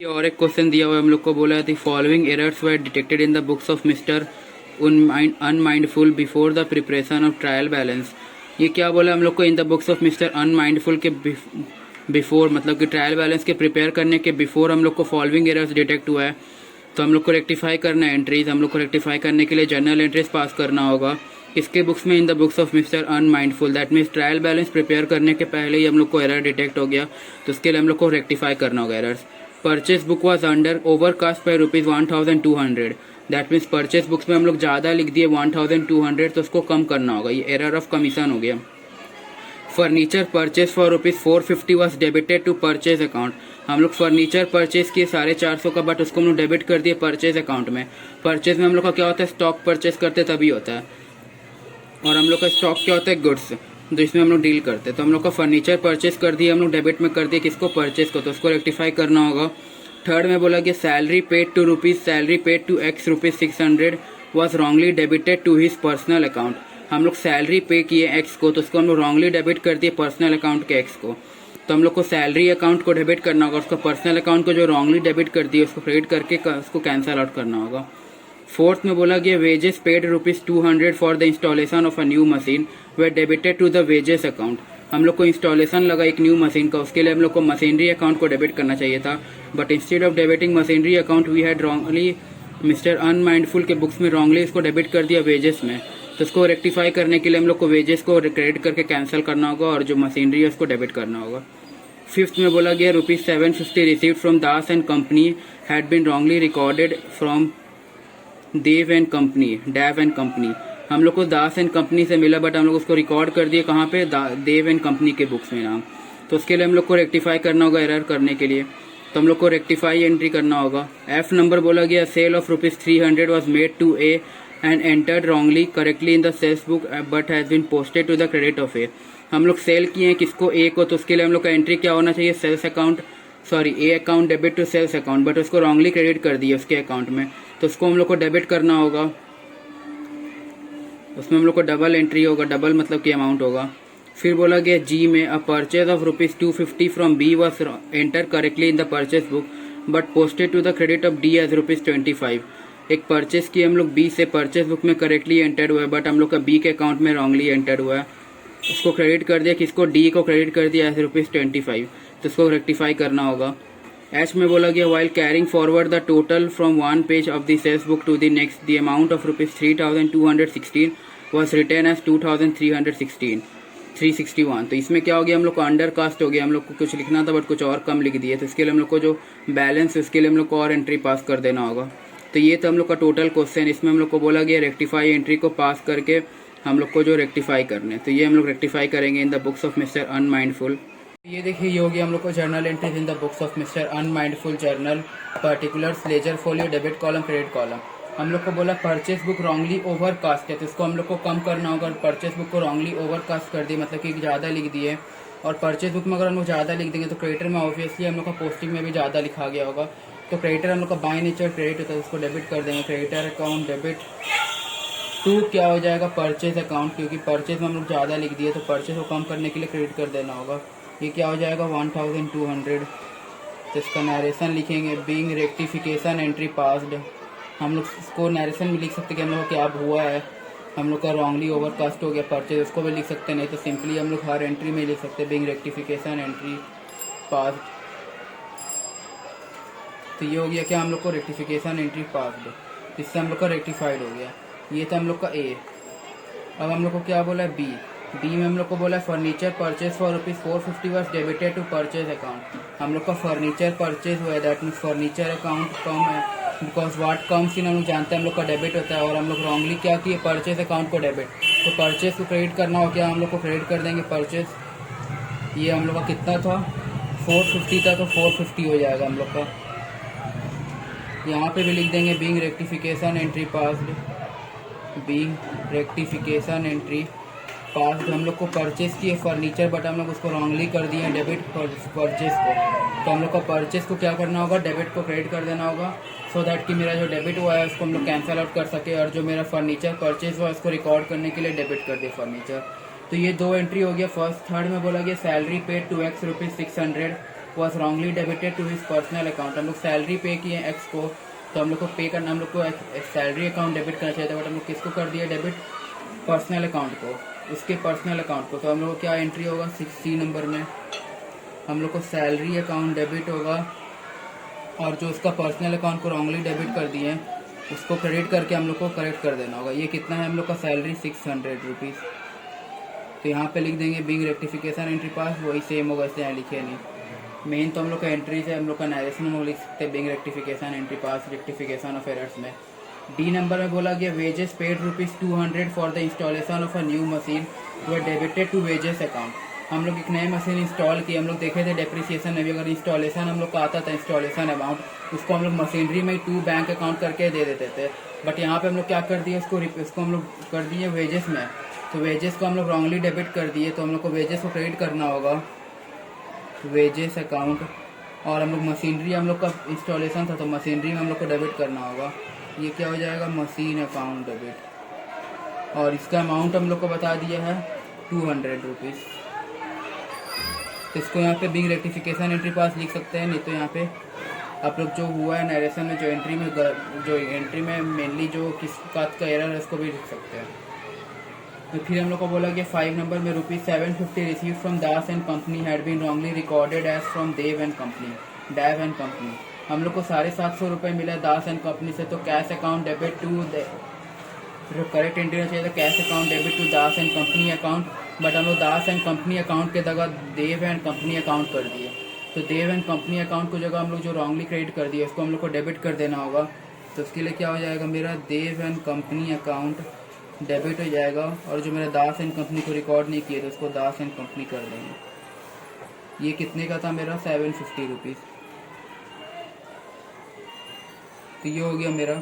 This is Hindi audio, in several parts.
ये और एक क्वेश्चन दिया हुआ है हम लोग को, बोला है the following errors were detected in the books of mister unmindful before the preparation of trial balance. ये क्या बोला हम लोग को, in the books of mister unmindful के बिफोर मतलब कि ट्रायल बैलेंस के प्रिपेयर करने के बिफोर हम लोग को फॉलोइंग एरर्स डिटेक्ट हुआ है। तो हम लोग को रेक्टिफाई करना है एंट्रीज। हम लोग को रेक्टिफाई करने के लिए जर्नल एंट्रीज पास करना होगा इसके बुक्स में, in the books of mister unmindful. That means trial balance prepare करने के पहले ही हम लोग को एरर डिटेक्ट हो गया, तो उसके लिए हम लोग को रेक्टिफाई करना होगा errors. Purchase book was under overcast by ₹1200। That means purchase books में हम लोग ज़्यादा लिख दिए 1200, तो उसको कम करना होगा, ये एरर ऑफ कमीशन हो गया। Furniture purchase for ₹450 was debited to purchase account. हम लोग फर्नीचर परचेज किए 450 का, बट उसको हम लोग डेबिट कर दिए परचेज अकाउंट में। परचेज में हम लोग का क्या होता है, स्टॉक परचेज करते तभी होता है, और हम लोग का स्टॉक क्या होता है, गुड्स, तो इसमें हम लोग डील करते हैं। तो हम लोग का फर्नीचर परचेज कर दिया हम लोग डेबिट में कर दिए किसको, परचेज को, तो उसको रेक्टिफाई करना होगा। थर्ड में बोला कि salary paid to X ₹600 was wrongly debited to his personal account. हम लोग सैलरी पे किए एक्स को, तो उसको हम लोग रॉन्गली डेबिट कर दिए पर्सनल अकाउंट के एक्स को। तो हम लोग को सैलरी अकाउंट को डेबिट करना होगा, उसको पर्सनल अकाउंट को जो रॉन्गली डेबिट कर दिए उसको क्रेडिट करके उसको कैंसल आउट करना होगा। फोर्थ में बोला गया wages paid ₹200 for the installation of a new machine were debited to the wages account. हम लोग को इंस्टॉलेशन लगा एक न्यू मशीन का, उसके लिए हम लोग को मशीनरी अकाउंट को डेबिट करना चाहिए था, but instead of debiting machinery account we had wrongly mister unmindful के बुक्स में रॉन्गली इसको डेबिट कर दिया वेजेस में। तो इसको रेक्टिफाई करने के लिए हम लोग को वेजेस को क्रेडिट करके कैंसिल करना होगा और जो मशीनरी है उसको डेबिट करना होगा। फिफ्थ में बोला गया ₹750 received from Das and company had been wrongly recorded from Dev and company. हम लोग को दास एंड कंपनी से मिला, बट हम लोग उसको रिकॉर्ड कर दिए कहाँ पे, देव एंड कंपनी के बुक्स में नाम। तो उसके लिए हम लोग को रेक्टिफाई करना होगा एरर करने के लिए, तो हम लोग को रेक्टिफाई एंट्री करना होगा। एफ नंबर बोला गया sale of ₹300 was made to A and entered wrongly correctly in the sales book but has been posted to the credit of A. हम लोग सेल किए हैं किसको, ए को, तो उसके लिए हम लोग का एंट्री क्या होना चाहिए, sales account, sorry A account debit to sales account, but उसको रॉन्गली क्रेडिट कर दिया उसके अकाउंट में, तो उसको हम लोग को डेबिट करना होगा। उसमें हम लोग को डबल एंट्री होगा, डबल मतलब कि अमाउंट होगा। फिर बोला गया जी में a purchase of ₹250 from B was enter correctly in the purchase book but posted to the credit of D as ₹25। एक परचेज की हम लोग बी से परचेज बुक में करेक्टली एंटर्ड हुआ है, बट हम लोग का बी के अकाउंट में रॉन्गली एंटर्ड हुआ है, उसको क्रेडिट कर दिया किसको, डी को क्रेडिट कर दिया एज ₹25, तो उसको रेक्टिफाई करना होगा। एच में बोला गया while carrying forward the total from one page of the sales book to the next the amount of ₹3216 was return as 361। तो इसमें क्या हो गया, हम लोग को अंडर कास्ट हो गया, हम लोग को कुछ लिखना था बट कुछ और कम लिख दिए, तो इसके लिए हम लोग को जो बैलेंस है उसके लिए हम लोग को और एंट्री पास कर देना होगा। तो ये तो हम लोग का टोटल क्वेश्चन, इसमें हम लोग को बोला गया रेक्टिफाई एंट्री को पास करके हम लोग को जो रेक्टिफाई करने, तो ये हम लोग रेक्टिफाई करेंगे in the books of mister unmindful. ये देखिए ये हो गया हम लोग को journal entries in the books of mister unmindful journal, particulars, ledger folio, debit column, credit column. हम लोग को बोला परचेस बुक रॉन्गली ओवरकास्ट है, तो इसको हम लोग को कम करना होगा। परचेस बुक को रॉन्गली ओवरकास्ट कर दिए मतलब कि ज़्यादा लिख दिए, और परचेस बुक में अगर हम लोग ज़्यादा लिख देंगे तो क्रेडिटर में ऑब्वियसली हम लोग का पोस्टिंग में भी ज़्यादा लिखा गया होगा, तो क्रेडिटर हम लोग का बाय नेचर क्रेडिट होता है, उसको डेबिट कर देंगे। क्रेडिटर अकाउंट डेबिट टू क्या हो जाएगा, परचेज अकाउंट, क्योंकि परचेज में हम लोग ज़्यादा लिख दिए तो परचेज को कम करने के लिए क्रेडिट कर देना होगा। ये क्या हो जाएगा 1200। तो इसका नरेशन लिखेंगे, बीइंग रेक्टिफिकेशन एंट्री पास्ड। हम लोग इसको नरेशन में लिख सकते कि हम लोग क्या हुआ है, हम लोग का रॉन्गली ओवरकास्ट हो गया परचेज, उसको भी लिख सकते, नहीं तो सिंपली हम लोग हर एंट्री में लिख सकते बीइंग रेक्टिफिकेशन एंट्री पास्ड। तो ये हो गया क्या, हम लोग को रेक्टिफिकेशन एंट्री पास्ड, इससे हम लोग का रेक्टिफाइड हो गया। ये था हम लोग का ए। अब हम लोग को क्या बोला है, बी में हम लोग को बोला है furniture purchase for ₹450 was debited to purchase account. हम लोग का फर्नीचर परचेज हुआ है, दैट मीन्स फर्नीचर अकाउंट कम है, बिकॉज वाट कम्स इन हम लोग जानते हैं हम लोग का डेबिट होता है, और हम लोग रॉन्गली क्या किए, परचेज अकाउंट को डेबिट, तो परचेज को क्रेडिट करना हो क्या, हम लोग को क्रेडिट कर देंगे परचेज। ये हम लोग का कितना था, 450 था, तो 450 हो जाएगा हम लोग का। यहाँ पे भी लिख देंगे being rectification entry passed, being rectification entry passed. हम लोग को परचेज किए फर्नीचर, बट हम लोग उसको रॉन्गली कर दिए डेबिट परचेज को, तो हम लोग का परचेज को क्या करना होगा, डेबिट को क्रेडिट कर देना होगा, सो दैट कि मेरा जो डेबिट हुआ है उसको हम लोग कैंसिल आउट कर सके, और जो मेरा फर्नीचर परचेज हुआ है उसको रिकॉर्ड करने के लिए डेबिट कर दे फर्नीचर। तो ये दो एंट्री हो गया फर्स्ट। थर्ड में बोला गया salary paid to X ₹600 was wrongly debited to his personal account. हम लोग सैलरी पे किए एक्स को, तो हम लोग को पे करना, हम लोग को सैलरी अकाउंट डेबिट करना चाहिए था, बट हम लोग किसको कर दिया डेबिट? पर्सनल अकाउंट को, उसके पर्सनल अकाउंट को। तो हम लोग को क्या एंट्री होगा 6C नंबर में, हम लोग को सैलरी अकाउंट डेबिट होगा, और जो उसका पर्सनल अकाउंट को रॉन्गली डेबिट कर दिए उसको क्रेडिट करके हम लोग को करेक्ट कर देना होगा। ये कितना है हम लोग का सैलरी? 600 रुपीज़। तो यहाँ पे लिख देंगे बिंग रेक्टिफिकेशन एंट्री पास, वही सेम होगा, इससे यहाँ लिखे नहीं। मेन तो हम लोग का एंट्री से हम लोग का नरेशन में लिख सकते हैं being rectification entry pass, rectification of errors में। डी नंबर में बोला गया wages paid ₹200 for the installation of a new machine were debited to wages account. हम लोग एक नए मशीन इंस्टॉल किए, हम लोग देखे थे डेप्रिसिएशन में भी अगर इंस्टॉलेशन हम लोग का आता था इंस्टॉलेशन अमाउंट, उसको हम लोग मशीनरी में टू बैंक अकाउंट करके दे देते थे। बट यहाँ पे हम लोग क्या कर दिए, उसको हम लोग कर दिए वेजेस में। तो वेजेस को हम लोग रॉन्गली डेबिट कर दिए, तो हम लोग को वेजेस को क्रेडिट करना होगा वेजेस अकाउंट, और हम लोग मशीनरी हम लोग का इंस्टॉलेशन था तो मशीनरी में हम लोग को डेबिट करना होगा। ये क्या हो जाएगा? मशीन अकाउंट डेबिट, और इसका अमाउंट हम लोग को बता दिया है 200 रुपीज़। तो इसको यहाँ पे बिंग रेक्टिफिकेशन एंट्री पास लिख सकते हैं, नहीं तो यहाँ पे आप लोग जो हुआ है नरेशन में, जो एंट्री में मेनली जो किस बात का एरर है उसको भी लिख सकते हैं। तो फिर हम लोग को बोला कि 5 नंबर में ₹750 receive from Das and company had been wrongly recorded as from Dave and company. हम लोग को 750 रुपये मिला दास एंड कंपनी से, तो कैश अकाउंट डेबिट टू जो करेक्ट एंट्री चाहिए था cash account debit to Das and company account, but हम लोग दास एंड कंपनी अकाउंट के जगह देव एंड कंपनी अकाउंट कर दिए। तो देव एंड कंपनी अकाउंट को जगह हम लोग जो रॉन्गली क्रेडिट कर दिए उसको हम लोग को डेबिट कर देना होगा। तो उसके लिए क्या हो जाएगा, मेरा देव एंड कंपनी अकाउंट डेबिट हो जाएगा, और जो मेरा दास एंड कंपनी को रिकॉर्ड नहीं किया तो उसको दास एंड कंपनी कर देंगे। ये कितने का था मेरा? 750 रुपीज़। तो ये हो गया मेरा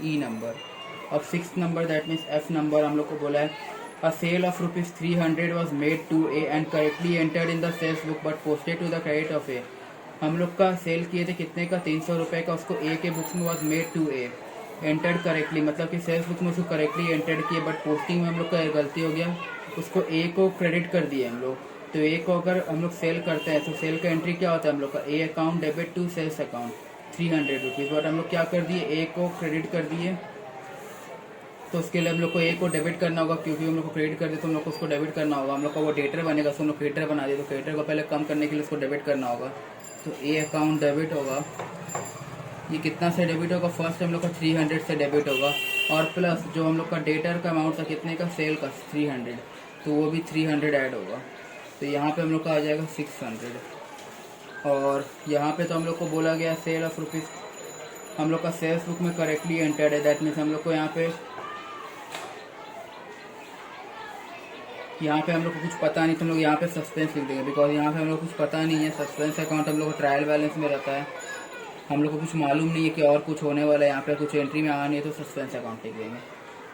ई नंबर। अब 6th number that means F number हम लोग को बोला है a sale of ₹300 was made to A and correctly entered in the sales book but posted to the credit of A. हम लोग का सेल किए थे कितने का? 300 रुपये का, उसको ए के बुक्स में was made to A, entered correctly, मतलब कि सेल्स बुक में उसको करेक्टली एंटर्ड किए, बट पोस्टिंग में हम लोग का गलती हो गया, उसको ए को क्रेडिट कर दिए हम लोग। तो ए को अगर हम लोग सेल करते हैं तो सेल का एंट्री क्या होता है हम लोग का? A account debit to sales account 300 rupees, but हम लोग क्या कर दिए? ए को क्रेडिट कर दिए। तो उसके लिए हम लोग को ए को डेबिट करना होगा, क्योंकि हम लोग को क्रेडिट कर दिए तो हम लोग को उसको डेबिट करना होगा। हम लोग का वो डेटर बनेगा, उसको हम लोग क्रेडिटर बना दिए, तो क्रेडिटर को पहले कम करने के लिए उसको डेबिट करना होगा। तो ए अकाउंट डेबिट होगा, ये कितना से डेबिट होगा? फर्स्ट हम लोग का 300 से डेबिट होगा, और प्लस जो हम लोग का डेटर का अमाउंट था कितने का? सेल का 300, तो वो भी 300 ऐड होगा। तो यहाँ पे हम लोग का आ जाएगा 600। और यहाँ पे तो हम लोग को बोला गया सेल ऑफ रुपीज़, हम लोग का सेल्स बुक में करेक्टली एंटर्ड है, दैट मीन्स हम लोग को यहाँ पे हम लोग को कुछ पता नहीं, तो हम लोग यहाँ पे सस्पेंस लिख देंगे, बिकॉज यहाँ पे हम लोग को कुछ पता नहीं है। सस्पेंस अकाउंट हम लोग को ट्रायल बैलेंस में रहता है, हम लोग को कुछ मालूम नहीं है कि और कुछ होने वाला है, यहाँ पे कुछ एंट्री में आना नहीं है, तो सस्पेंस अकाउंट लिख देंगे।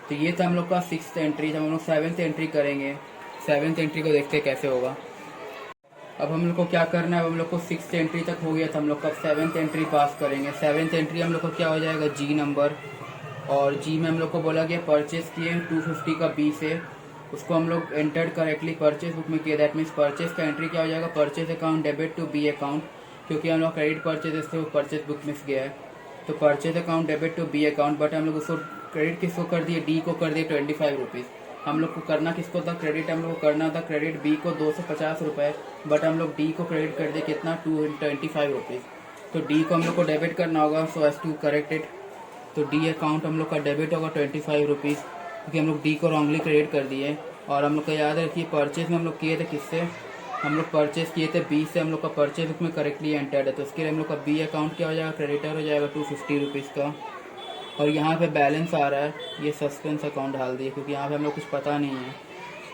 तो ये था हम लोग का 6th एंट्री। जब हम लोग 7th एंट्री करेंगे, 7th एंट्री को देखते हैं कैसे होगा। अब हम लोग को क्या करना है, हम लोग को 6th एंट्री तक हो गया था, हम लोग का 7th एंट्री पास करेंगे। 7th एंट्री हम लोग को क्या हो जाएगा? जी नंबर, और जी में हम लोग को बोला गया परचेस किए 250 का बी से, उसको हम लोग एंटर्ड करेक्टली परचेस बुक में किया, दैट मीन्स परचेस का एंट्री क्या हो जाएगा? Purchase account debit to B account, क्योंकि हम लोग क्रेडिट परचेज थे वो परचेस बुक मिस गया है, तो purchase account debit to B account, but हम लोग उसको क्रेडिट किसको कर दिए? डी को कर दिए 25 रुपीज़। हम लोग को करना किसको था? क्रेडिट हम लोग को करना था क्रेडिट बी को 250 रुपये, बट हम लोग डी को क्रेडिट कर दिए कितना? 25 रुपीज़। तो डी को हम लोग को डेबिट करना होगा, so as to correct it. तो डी अकाउंट हम लोग का डेबिट होगा 25 रुपीज़, क्योंकि हम लोग डी को रॉन्गली क्रेडिट कर दिए। और हम लोग का याद रखिए परचेज में हम लोग किए थे किससे? हम लोग परचेज किए थे बी से, हम लोग का परचेज बुक में करेक्टली एंटर्ड है, तो उसके लिए हम लोग का बी अकाउंट क्या हो जाएगा? क्रेडिटर हो जाएगा 250 रुपीज़ का। और यहाँ पे बैलेंस आ रहा है, ये सस्पेंस अकाउंट डाल दिए, क्योंकि यहाँ पे हम लोग कुछ पता नहीं है,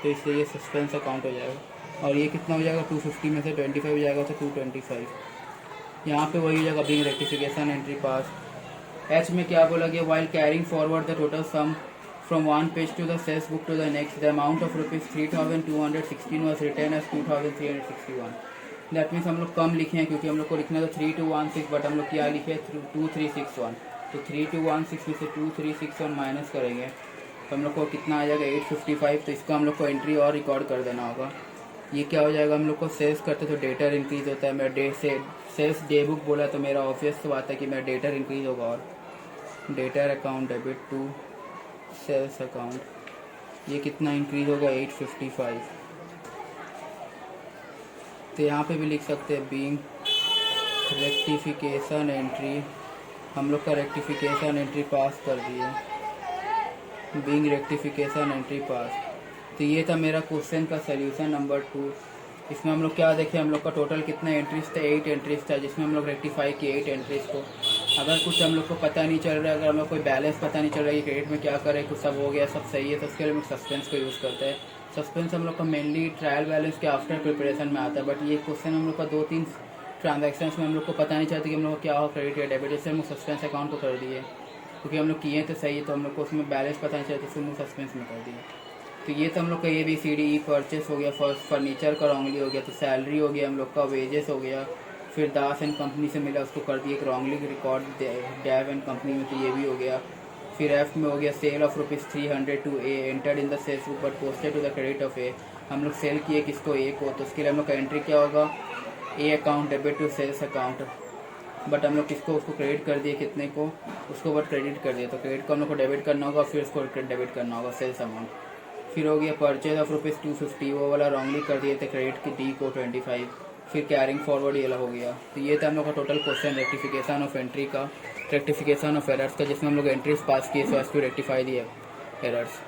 तो इसलिए ये सस्पेंस अकाउंट हो जाएगा। और ये कितना हो जाएगा? 250 में से 25 हो जाएगा, तो 225। यहाँ पे वही हो जाएगा being rectification entry pass. H में क्या बोला गया? While carrying forward the total sum from one page to the sales book to the next, the amount of ₹3,216 was written as 2,361. That means हम लोग कम लिखे हैं, क्योंकि हम लोग को लिखना था 3216, बट हम लोग क्या लिखे? 2361। तो 3216 में से 2361 माइनस करेंगे तो हम लोग को कितना आ जाएगा? 855। तो इसका हम लोग को एंट्री और रिकॉर्ड कर देना होगा। ये क्या हो जाएगा, हम लोग को सेल्स करते तो डेटर इंक्रीज होता है, मेरा डे से सेल्स डे बुक बोला तो मेरा ऑब्वियस बात है कि मेरा डेटर इंक्रीज होगा, और debtor account debit to sales account, ये कितना इंक्रीज होगा 855। तो यहाँ पे भी लिख सकते हैं बीइंग रेक्टिफिकेशन एंट्री, हम लोग का रेक्टिफिकेशन एंट्री पास कर दिए, बीइंग रेक्टिफिकेशन एंट्री पास। तो ये था मेरा क्वेश्चन का सोल्यूशन नंबर 2। इसमें हम लोग क्या देखें, हम लोग का टोटल कितना एंट्रीज था, 8 एंट्रीज था, जिसमें हम लोग रेक्टिफाई किए 8 एंट्रीज को। अगर कुछ हम लोग को पता नहीं चल रहा है, अगर हम लोग कोई बैलेंस पता नहीं चल रहा है कि क्रेडिट में क्या करें, कुछ सब हो गया, सब सही है, तो उसके लिए हम लोग सस्पेंस को यूज़ करते हैं। सस्पेंस हम लोग का मेनली ट्रायल बैलेंस के आफ्टर प्रिपरेशन में आता है, बट ये क्वेश्चन हम लोग का 2-3 ट्रांजैक्शंस में हम लोग को पता नहीं चलता कि हम लोग को क्या हो क्रेडिट या डेबिट, इससे हम लोग सस्पेंस अकाउंट को कर दिए, क्योंकि हम लोग किए तो सही है, तो हम लोग को उसमें बैलेंस पता नहीं चलता, इसलिए हम लोग सस्पेंस में कर दिए। तो ये तो हम लोग का ABCD परचेस हो गया, फर्स्ट फर्नीचर का रॉन्गली हो गया, तो सैलरी हो गया हम लोग का, वेजेस हो गया, फिर दास एंड कंपनी से मिला उसको कर दिया एक wrongly record dive and company में, तो ये भी हो गया। फिर F में हो गया sale of ₹300 to A entered in the sales book but posted to the credit of A, हम लोग सेल किए किसको, A को, तो उसके लिए हम लोग का एंट्री क्या होगा, A account debit to sales account, but हम लोग किसको, उसको क्रेडिट कर दिए, कितने को, उसको बट क्रेडिट कर दिया, तो क्रेडिट को हम लोग को डेबिट करना होगा, फिर उसको डेबिट करना होगा सेल्स अमाउंट। फिर हो गया परचेज ऑफ ₹250, वो वाला रॉन्गली कर दिए थे क्रेडिट की D को 25, फिर कैरिंग फॉरवर्ड ये वाला हो गया। तो ये था हम लोग का total question rectification of entry का, रेक्टिफिकेशन ऑफ एरर्स का, जिसमें हम लोग एंट्रीज पास किए so as to rectify the errors.